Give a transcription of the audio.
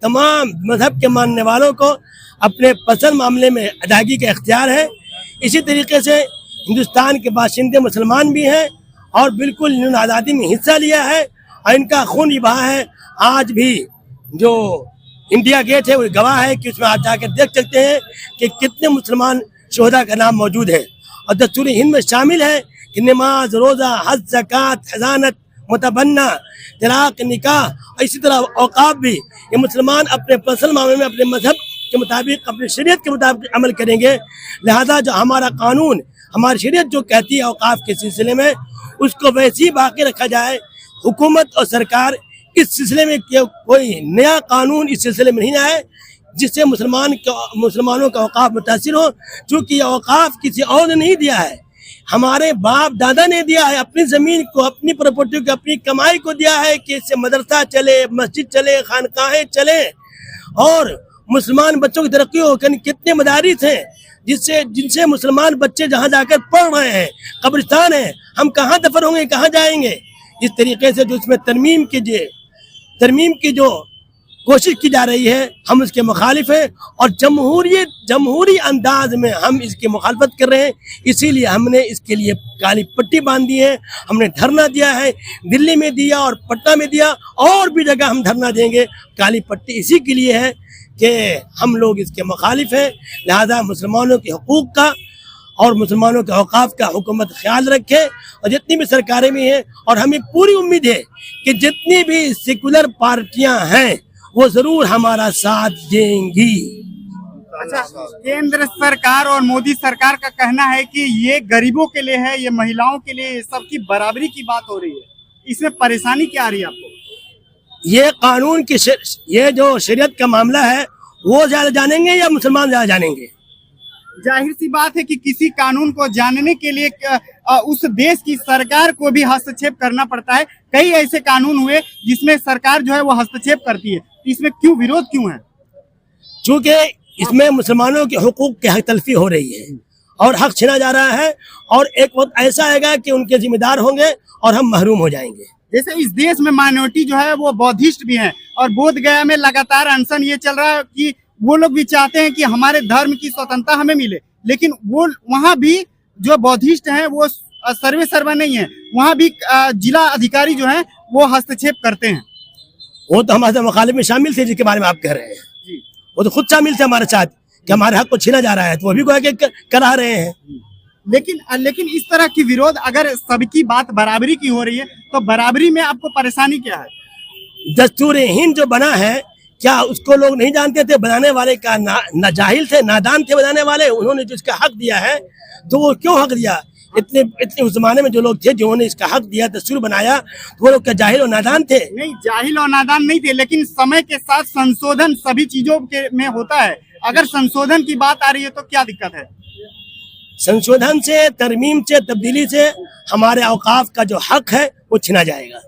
तमाम मजहब के मानने वालों को अपने पसंद मामले में अदायगी का इख्तियार है। इसी तरीके से हिंदुस्तान के बाशिंदे मुसलमान भी हैं और बिल्कुल इन्होंने आज़ादी में हिस्सा लिया है और इनका खून बहा है। आज भी जो इंडिया गेट है वो गवाह है कि उसमें आप जाकर देख सकते हैं कि कितने मुसलमान शोहदा का नाम मौजूद है और दस्तूर हिंद में शामिल है कि नमाज, रोज़ा, हज, ज़कात, खजानत, मुतबन्ना, तलाक, निकाह और इसी तरह औकाफ भी ये मुसलमान अपने पर्सनल मामले में अपने मजहब के मुताबिक, अपने शरीयत के मुताबिक अमल करेंगे। लिहाजा जो हमारा कानून, हमारी शरीयत जो कहती है औकाफ के सिलसिले में, उसको वैसे ही बाकी रखा जाए। हुकूमत और सरकार इस सिलसिले में कोई नया कानून इस सिलसिले में नहीं आए जिससे मुसलमानों का औकाफ मुतासिर हो, चूँकि औकाफ किसी और ने नहीं दिया है, हमारे बाप दादा ने दिया है। अपनी ज़मीन को, अपनी प्रॉपर्टी को, अपनी कमाई को दिया है कि इससे मदरसा चले, मस्जिद चले, खानकाहें चले और मुसलमान बच्चों की तरक्की हो। कितने मदारिस हैं जिनसे मुसलमान बच्चे जहाँ जाकर पढ़ रहे हैं, कब्रिस्तान है, हम कहाँ दफन होंगे, कहाँ जाएंगे। इस तरीके से जो इसमें तरमीम की जो कोशिश की जा रही है, हम इसके मुखालिफ हैं और जमहूरी अंदाज में हम इसकी मुखालफत कर रहे हैं। इसीलिए हमने इसके लिए काली पट्टी बांध दी है, हमने धरना दिया है, दिल्ली में दिया और पटना में दिया, और भी जगह हम धरना देंगे। काली पट्टी इसी के लिए है कि हम लोग इसके मुखालिफ हैं। लिहाजा मुसलमानों के हुकूक का और मुसलमानों के औकाफ का हुकूमत ख्याल रखे और जितनी भी सरकारें भी हैं, और हमें पूरी उम्मीद है कि जितनी भी सेकुलर पार्टियां हैं वो जरूर हमारा साथ देंगी। अच्छा, केंद्र सरकार और मोदी सरकार का कहना है कि ये गरीबों के लिए है, ये महिलाओं के लिए, सबकी बराबरी की बात हो रही है, इसमें परेशानी क्या आ रही है आपको? ये कानून की ये जो शरीयत का मामला है वो ज्यादा जानेंगे या मुसलमान ज्यादा जानेंगे? जाहिर सी बात है कि किसी कानून को जानने के लिए उस देश की सरकार को भी हस्तक्षेप करना पड़ता है। कई ऐसे कानून हुए जिसमें सरकार जो है वो हस्तक्षेप करती है, इसमें क्यों विरोध क्यों है? चूँकि इसमें मुसलमानों के हुकूक की हक तलफी हो रही है और हक छीना जा रहा है और एक वक्त ऐसा आएगा कि उनके जिम्मेदार होंगे और हम महरूम हो जाएंगे। जैसे इस देश में माइनॉरिटी जो है वो बौद्धिस्ट भी हैं और बोध गया में लगातार अनशन ये चल रहा है कि वो लोग भी चाहते हैं कि हमारे धर्म की स्वतंत्रता हमें मिले, लेकिन वो वहाँ भी जो बौद्धिस्ट हैं वो सर्वे सर्वा नहीं है, वहाँ भी जिला अधिकारी जो हैं वो हस्तक्षेप करते हैं। वो तो हमारे मुखालिफ में शामिल थे जिसके बारे में आप कह रहे हैं जी। वो तो खुद शामिल थे हमारे साथ कि हमारे हक को छीना जा रहा है, तो वो भी कोई करा रहे हैं। लेकिन इस तरह की विरोध, अगर सबकी बात बराबरी की हो रही है तो बराबरी में आपको परेशानी क्या है? दस्तूर हिंद जो बना है, क्या उसको लोग नहीं जानते थे? बनाने वाले का नाजाहिल थे, नादान थे बनाने वाले। उन्होंने जो इसका हक दिया है तो वो क्यों हक दिया? इतने उस जमाने में जो लोग थे जिन्होंने इसका हक दिया, दस्तूर बनाया, तो वो लोग क्या जाहिल और नादान थे? नहीं, जाहिल और नादान नहीं थे, लेकिन समय के साथ संशोधन सभी चीजों के में होता है। अगर संशोधन की बात आ रही है तो क्या दिक्कत है? संशोधन से, तरमीम से, तब्दीली से हमारे औकाफ का जो हक है वो छीना जाएगा।